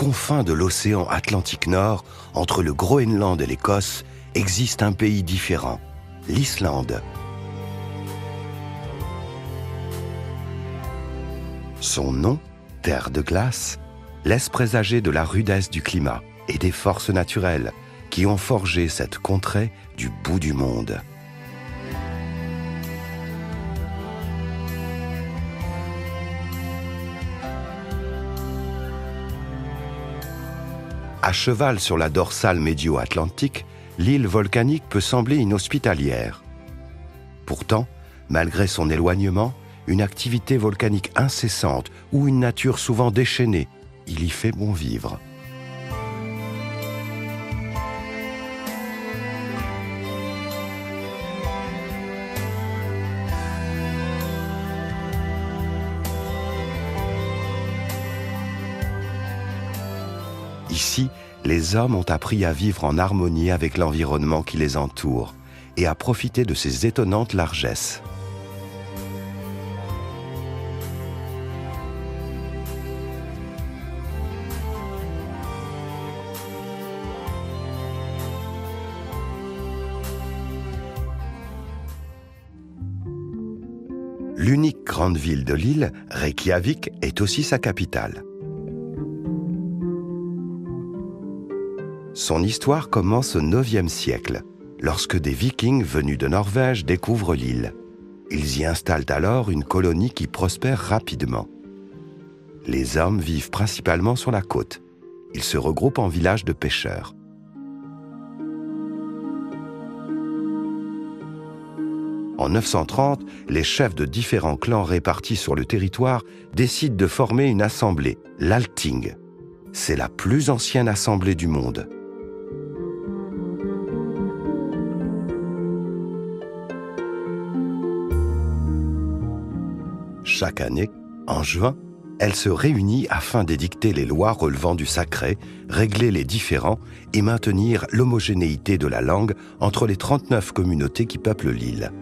confins de l'océan Atlantique Nord, entre le Groenland et l'Écosse, existe un pays différent, l'Islande. Son nom, terre de glace, laisse présager de la rudesse du climat et des forces naturelles qui ont forgé cette contrée du bout du monde. À cheval sur la dorsale médio-atlantique, l'île volcanique peut sembler inhospitalière. Pourtant, malgré son éloignement, une activité volcanique incessante ou une nature souvent déchaînée, il y fait bon vivre. Ici, les hommes ont appris à vivre en harmonie avec l'environnement qui les entoure et à profiter de ses étonnantes largesses. L'unique grande ville de l'île, Reykjavik, est aussi sa capitale. Son histoire commence au IXe siècle, lorsque des Vikings venus de Norvège découvrent l'île. Ils y installent alors une colonie qui prospère rapidement. Les hommes vivent principalement sur la côte. Ils se regroupent en villages de pêcheurs. En 930, les chefs de différents clans répartis sur le territoire décident de former une assemblée, l'Althing. C'est la plus ancienne assemblée du monde. Chaque année, en juin, elle se réunit afin d'édicter les lois relevant du sacré, régler les différends et maintenir l'homogénéité de la langue entre les 39 communautés qui peuplent l'île.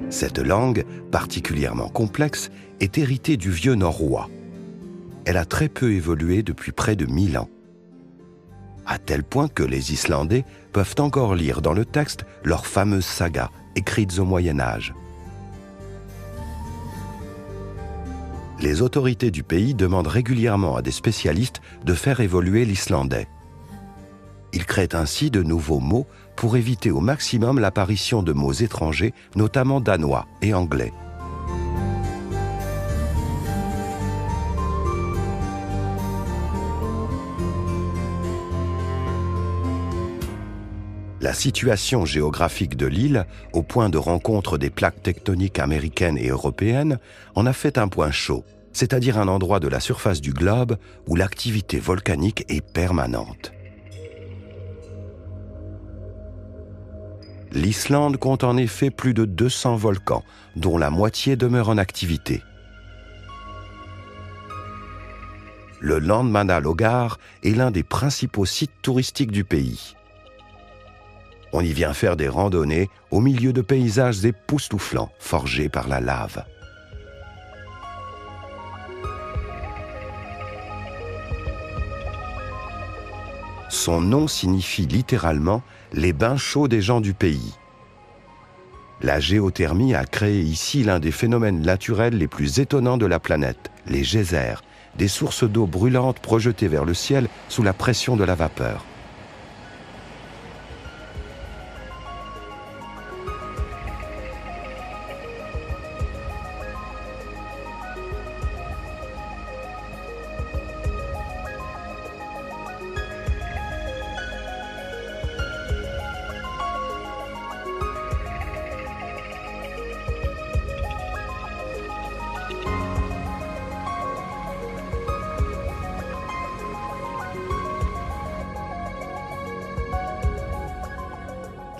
Cette langue, particulièrement complexe, est héritée du vieux norrois. Elle a très peu évolué depuis près de 1000 ans. À tel point que les Islandais peuvent encore lire dans le texte leurs fameuses sagas écrites au Moyen Âge. Les autorités du pays demandent régulièrement à des spécialistes de faire évoluer l'islandais. Ils créent ainsi de nouveaux mots pour éviter au maximum l'apparition de mots étrangers, notamment danois et anglais. La situation géographique de l'île, au point de rencontre des plaques tectoniques américaines et européennes, en a fait un point chaud, c'est-à-dire un endroit de la surface du globe où l'activité volcanique est permanente. L'Islande compte en effet plus de 200 volcans, dont la moitié demeure en activité. Le Landmannalaugar est l'un des principaux sites touristiques du pays. On y vient faire des randonnées au milieu de paysages époustouflants, forgés par la lave. Son nom signifie littéralement « les bains chauds des gens du pays ». La géothermie a créé ici l'un des phénomènes naturels les plus étonnants de la planète, les geysers, des sources d'eau brûlantes projetées vers le ciel sous la pression de la vapeur.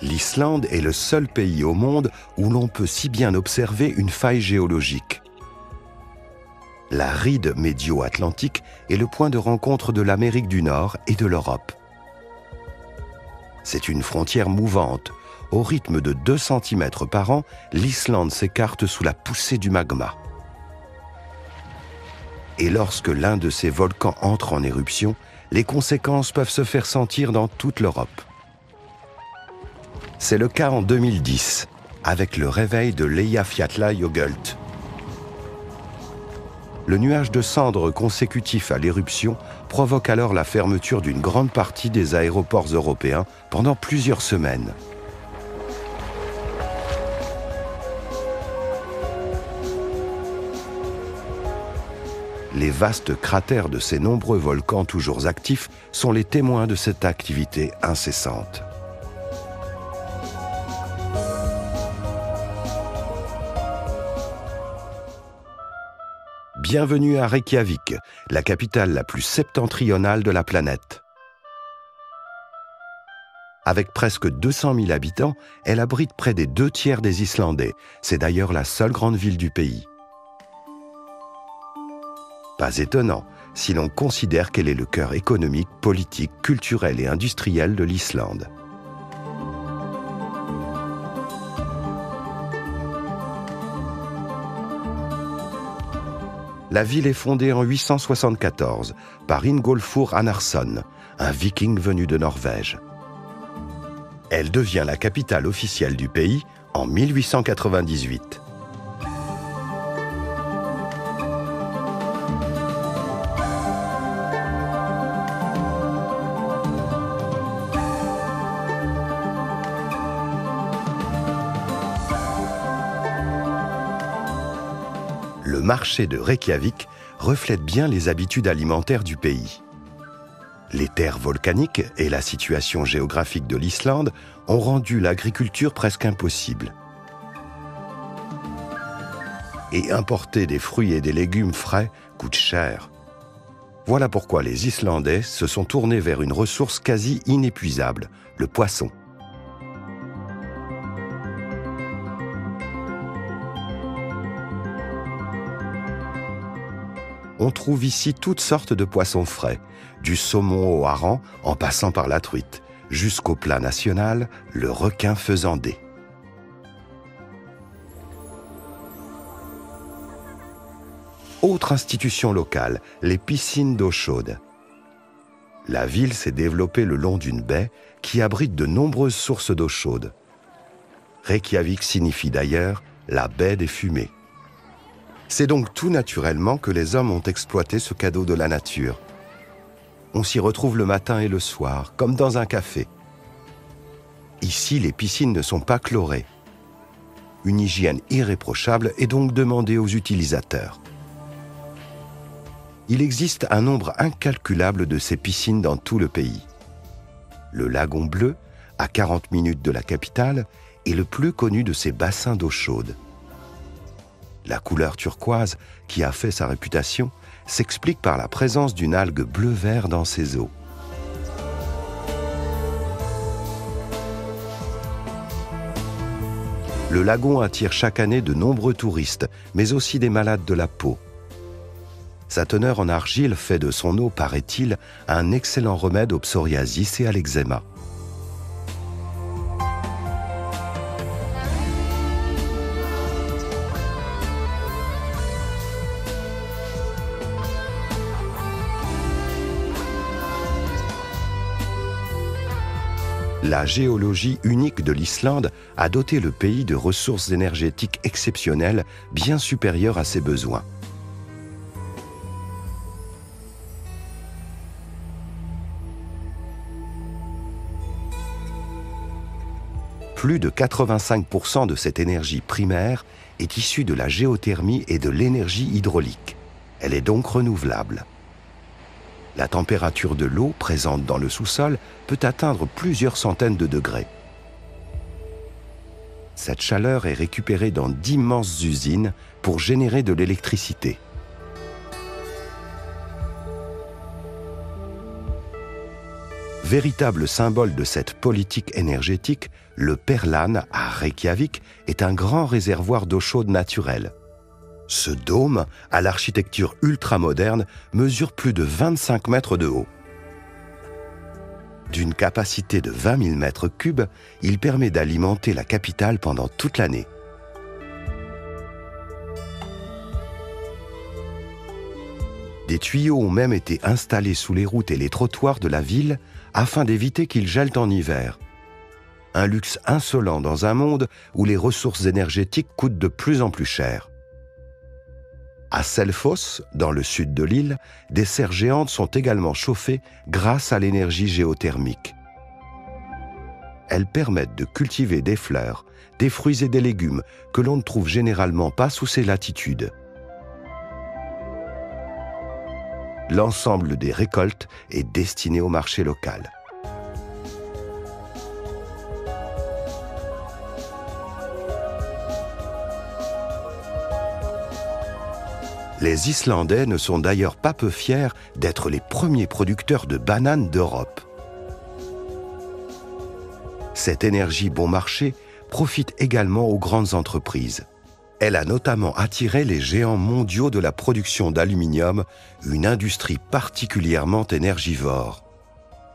L'Islande est le seul pays au monde où l'on peut si bien observer une faille géologique. La ride médio-atlantique est le point de rencontre de l'Amérique du Nord et de l'Europe. C'est une frontière mouvante. Au rythme de 2 cm par an, l'Islande s'écarte sous la poussée du magma. Et lorsque l'un de ces volcans entre en éruption, les conséquences peuvent se faire sentir dans toute l'Europe. C'est le cas en 2010, avec le réveil de l'Eyjafjallajökull. Le nuage de cendres consécutif à l'éruption provoque alors la fermeture d'une grande partie des aéroports européens pendant plusieurs semaines. Les vastes cratères de ces nombreux volcans toujours actifs sont les témoins de cette activité incessante. Bienvenue à Reykjavik, la capitale la plus septentrionale de la planète. Avec presque 200 000 habitants, elle abrite près des 2/3 des Islandais. C'est d'ailleurs la seule grande ville du pays. Pas étonnant, si l'on considère qu'elle est le cœur économique, politique, culturel et industriel de l'Islande. La ville est fondée en 874 par Ingólfur Annarsson, un viking venu de Norvège. Elle devient la capitale officielle du pays en 1898. Le marché de Reykjavik reflète bien les habitudes alimentaires du pays. Les terres volcaniques et la situation géographique de l'Islande ont rendu l'agriculture presque impossible. Et importer des fruits et des légumes frais coûte cher. Voilà pourquoi les Islandais se sont tournés vers une ressource quasi inépuisable, le poisson. On trouve ici toutes sortes de poissons frais, du saumon au hareng en passant par la truite, jusqu'au plat national, le requin faisandé. Autre institution locale, les piscines d'eau chaude. La ville s'est développée le long d'une baie qui abrite de nombreuses sources d'eau chaude. Reykjavik signifie d'ailleurs la baie des fumées. C'est donc tout naturellement que les hommes ont exploité ce cadeau de la nature. On s'y retrouve le matin et le soir, comme dans un café. Ici, les piscines ne sont pas chlorées. Une hygiène irréprochable est donc demandée aux utilisateurs. Il existe un nombre incalculable de ces piscines dans tout le pays. Le Lagon Bleu, à 40 minutes de la capitale, est le plus connu de ces bassins d'eau chaude. La couleur turquoise, qui a fait sa réputation, s'explique par la présence d'une algue bleu-vert dans ses eaux. Le lagon attire chaque année de nombreux touristes, mais aussi des malades de la peau. Sa teneur en argile fait de son eau, paraît-il, un excellent remède au psoriasis et à l'eczéma. La géologie unique de l'Islande a doté le pays de ressources énergétiques exceptionnelles, bien supérieures à ses besoins. Plus de 85% de cette énergie primaire est issue de la géothermie et de l'énergie hydraulique. Elle est donc renouvelable. La température de l'eau présente dans le sous-sol peut atteindre plusieurs centaines de degrés. Cette chaleur est récupérée dans d'immenses usines pour générer de l'électricité. Véritable symbole de cette politique énergétique, le Perlan à Reykjavik est un grand réservoir d'eau chaude naturelle. Ce dôme, à l'architecture ultramoderne, mesure plus de 25 mètres de haut. D'une capacité de 20 000 mètres cubes, il permet d'alimenter la capitale pendant toute l'année. Des tuyaux ont même été installés sous les routes et les trottoirs de la ville afin d'éviter qu'ils gèlent en hiver. Un luxe insolent dans un monde où les ressources énergétiques coûtent de plus en plus cher. À Selfoss, dans le sud de l'île, des serres géantes sont également chauffées grâce à l'énergie géothermique. Elles permettent de cultiver des fleurs, des fruits et des légumes que l'on ne trouve généralement pas sous ces latitudes. L'ensemble des récoltes est destiné au marché local. Les Islandais ne sont d'ailleurs pas peu fiers d'être les premiers producteurs de bananes d'Europe. Cette énergie bon marché profite également aux grandes entreprises. Elle a notamment attiré les géants mondiaux de la production d'aluminium, une industrie particulièrement énergivore.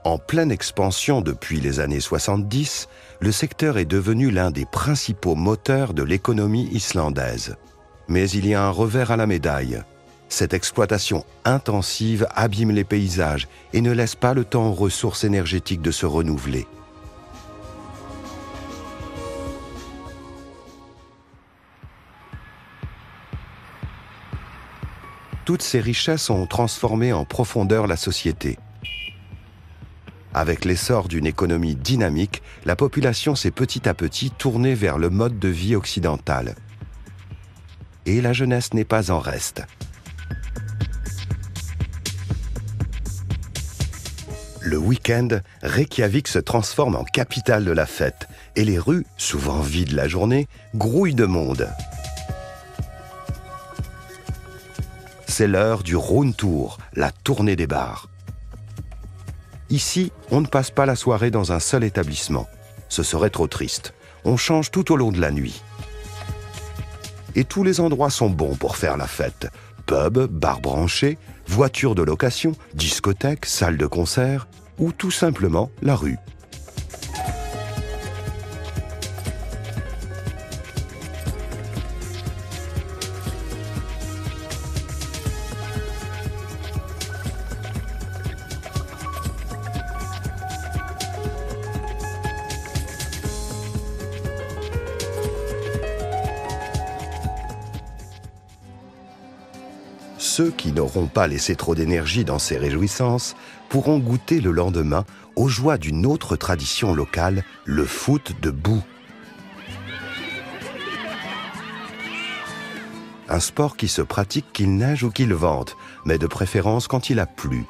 En pleine expansion depuis les années 70, le secteur est devenu l'un des principaux moteurs de l'économie islandaise. Mais il y a un revers à la médaille. Cette exploitation intensive abîme les paysages et ne laisse pas le temps aux ressources énergétiques de se renouveler. Toutes ces richesses ont transformé en profondeur la société. Avec l'essor d'une économie dynamique, la population s'est petit à petit tournée vers le mode de vie occidental. Et la jeunesse n'est pas en reste. Le week-end, Reykjavik se transforme en capitale de la fête et les rues, souvent vides la journée, grouillent de monde. C'est l'heure du Rundtour, la tournée des bars. Ici, on ne passe pas la soirée dans un seul établissement. Ce serait trop triste. On change tout au long de la nuit. Et tous les endroits sont bons pour faire la fête. Pub, bar branché, voitures de location, discothèque, salle de concert ou tout simplement la rue. Ceux qui n'auront pas laissé trop d'énergie dans ces réjouissances pourront goûter le lendemain aux joies d'une autre tradition locale, le foot de boue. Un sport qui se pratique qu'il neige ou qu'il vente, mais de préférence quand il a plu.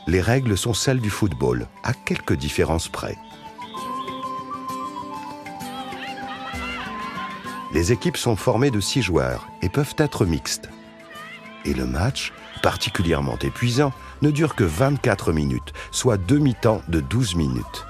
Les règles sont celles du football, à quelques différences près. Les équipes sont formées de 6 joueurs et peuvent être mixtes. Et le match, particulièrement épuisant, ne dure que 24 minutes, soit 2 mi-temps de 12 minutes.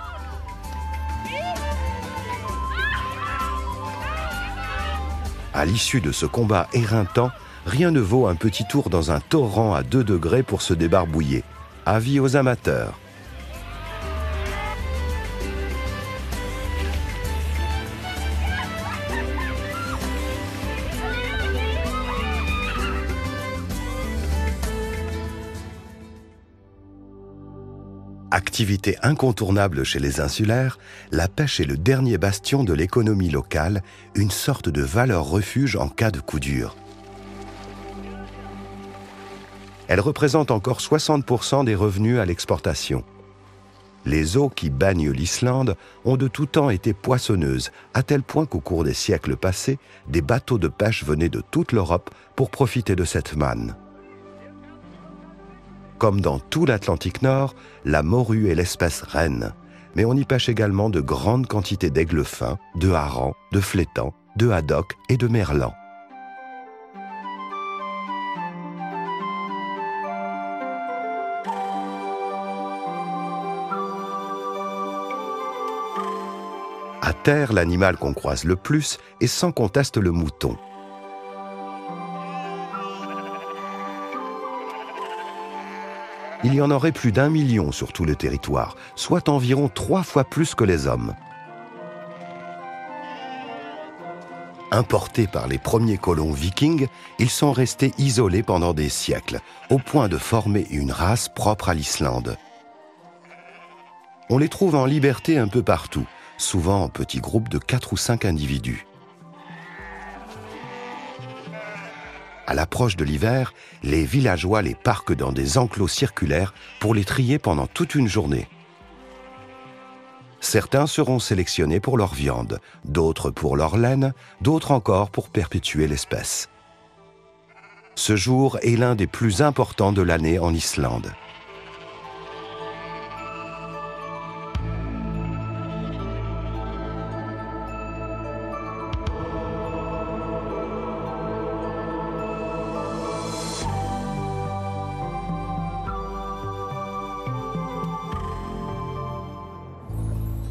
À l'issue de ce combat éreintant, rien ne vaut un petit tour dans un torrent à 2 degrés pour se débarbouiller. Avis aux amateurs. Activité incontournable chez les insulaires, la pêche est le dernier bastion de l'économie locale, une sorte de valeur refuge en cas de coup dur. Elle représente encore 60% des revenus à l'exportation. Les eaux qui baignent l'Islande ont de tout temps été poissonneuses, à tel point qu'au cours des siècles passés, des bateaux de pêche venaient de toute l'Europe pour profiter de cette manne. Comme dans tout l'Atlantique Nord, la morue est l'espèce reine. Mais on y pêche également de grandes quantités d'aigles fins, de harengs, de flétans, de haddocks et de merlans. À terre, l'animal qu'on croise le plus est sans conteste le mouton. Il y en aurait plus d'1 million sur tout le territoire, soit environ 3 fois plus que les hommes. Importés par les premiers colons vikings, ils sont restés isolés pendant des siècles, au point de former une race propre à l'Islande. On les trouve en liberté un peu partout, souvent en petits groupes de 4 ou 5 individus. À l'approche de l'hiver, les villageois les parquent dans des enclos circulaires pour les trier pendant toute une journée. Certains seront sélectionnés pour leur viande, d'autres pour leur laine, d'autres encore pour perpétuer l'espèce. Ce jour est l'un des plus importants de l'année en Islande.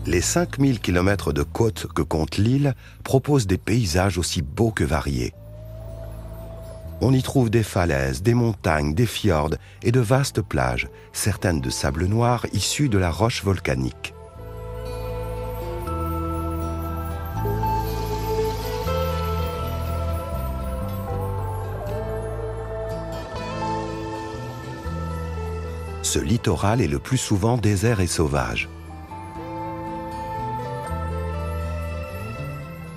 Les 5000 km de côte que compte l'île proposent des paysages aussi beaux que variés. On y trouve des falaises, des montagnes, des fjords et de vastes plages, certaines de sable noir issues de la roche volcanique. Ce littoral est le plus souvent désert et sauvage.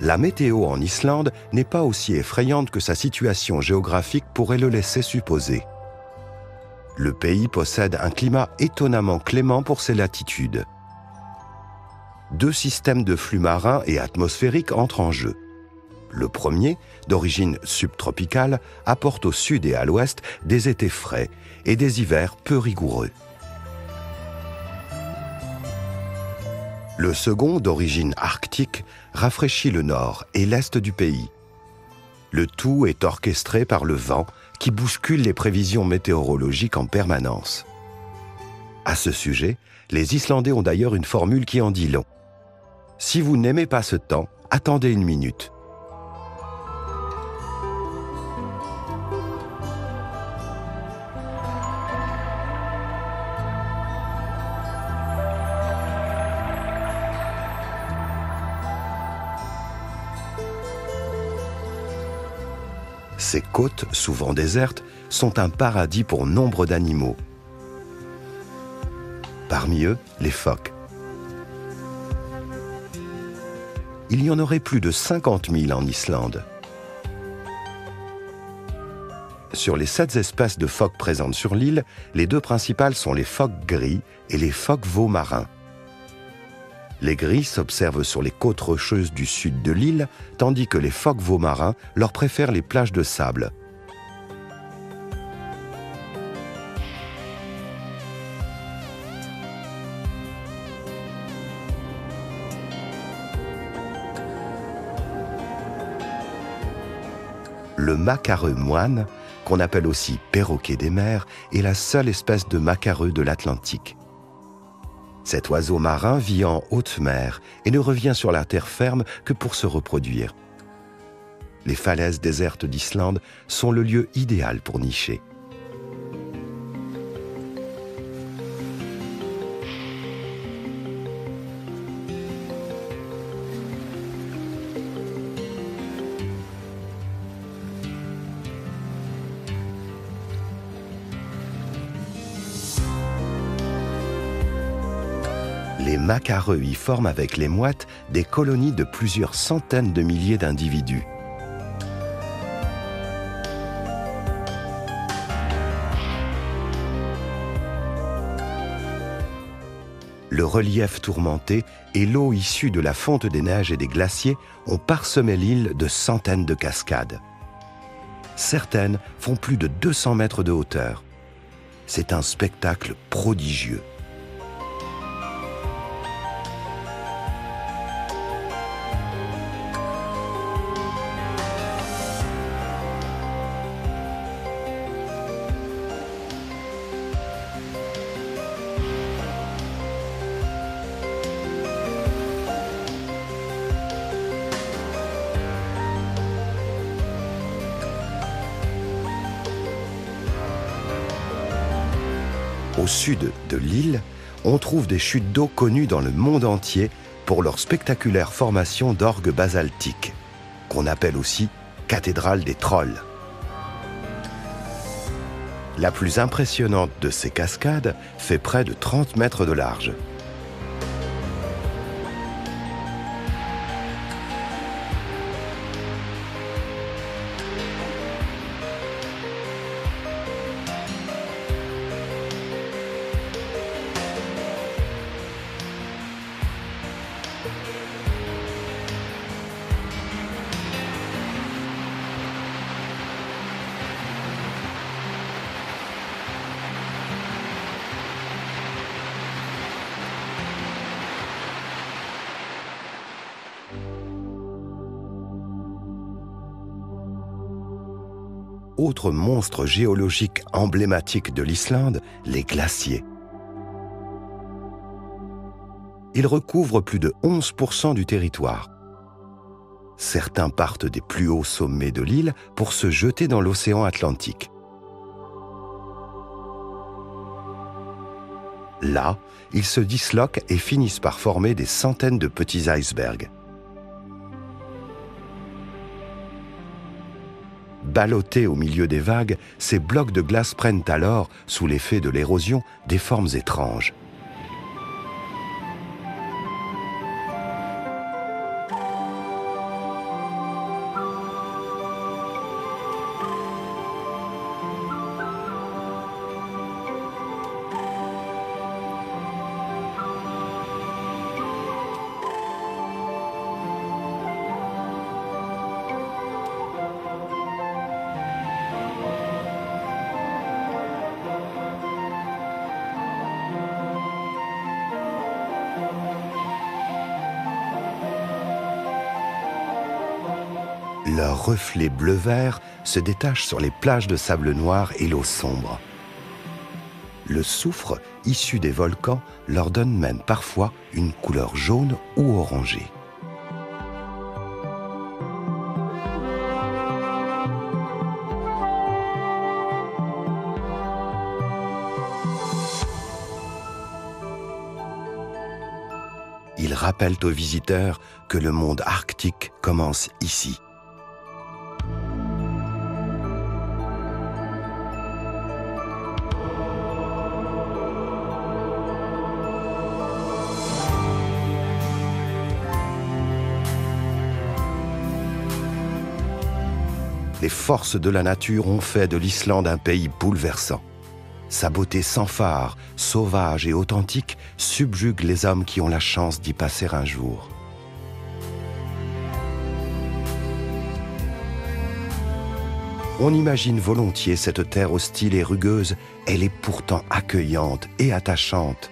La météo en Islande n'est pas aussi effrayante que sa situation géographique pourrait le laisser supposer. Le pays possède un climat étonnamment clément pour ses latitudes. 2 systèmes de flux marins et atmosphériques entrent en jeu. Le premier, d'origine subtropicale, apporte au sud et à l'ouest des étés frais et des hivers peu rigoureux. Le second, d'origine arctique, rafraîchit le nord et l'est du pays. Le tout est orchestré par le vent qui bouscule les prévisions météorologiques en permanence. À ce sujet, les Islandais ont d'ailleurs une formule qui en dit long. Si vous n'aimez pas ce temps, attendez une minute. Ces côtes, souvent désertes, sont un paradis pour nombre d'animaux. Parmi eux, les phoques. Il y en aurait plus de 50 000 en Islande. Sur les 7 espèces de phoques présentes sur l'île, les 2 principales sont les phoques gris et les phoques veaux marins. Les gris s'observent sur les côtes rocheuses du sud de l'île, tandis que les phoques veaux marins leur préfèrent les plages de sable. Le macareux moine, qu'on appelle aussi perroquet des mers, est la seule espèce de macareux de l'Atlantique. Cet oiseau marin vit en haute mer et ne revient sur la terre ferme que pour se reproduire. Les falaises désertes d'Islande sont le lieu idéal pour nicher. Les macareux y forment avec les mouettes des colonies de plusieurs centaines de milliers d'individus. Le relief tourmenté et l'eau issue de la fonte des neiges et des glaciers ont parsemé l'île de centaines de cascades. Certaines font plus de 200 mètres de hauteur. C'est un spectacle prodigieux. Au sud de l'île, on trouve des chutes d'eau connues dans le monde entier pour leur spectaculaire formation d'orgues basaltiques. qu'on appelle aussi cathédrale des trolls. La plus impressionnante de ces cascades fait près de 30 mètres de large. Autre monstre géologique emblématique de l'Islande, les glaciers. Ils recouvrent plus de 11% du territoire. Certains partent des plus hauts sommets de l'île pour se jeter dans l'océan Atlantique. Là, ils se disloquent et finissent par former des centaines de petits icebergs. Ballottés au milieu des vagues, ces blocs de glace prennent alors, sous l'effet de l'érosion, des formes étranges. Leurs reflets bleu-vert se détachent sur les plages de sable noir et l'eau sombre. Le soufre issu des volcans leur donne même parfois une couleur jaune ou orangée. Ils rappellent aux visiteurs que le monde arctique commence ici. Les forces de la nature ont fait de l'Islande un pays bouleversant. Sa beauté sans phare, sauvage et authentique subjugue les hommes qui ont la chance d'y passer un jour. On imagine volontiers cette terre hostile et rugueuse, elle est pourtant accueillante et attachante.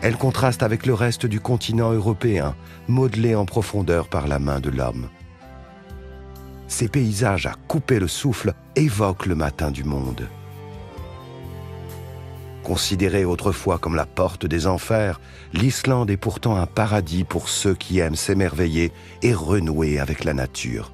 Elle contraste avec le reste du continent européen, modelé en profondeur par la main de l'homme. Ces paysages à couper le souffle évoquent le matin du monde. Considérée autrefois comme la porte des enfers, l'Islande est pourtant un paradis pour ceux qui aiment s'émerveiller et renouer avec la nature.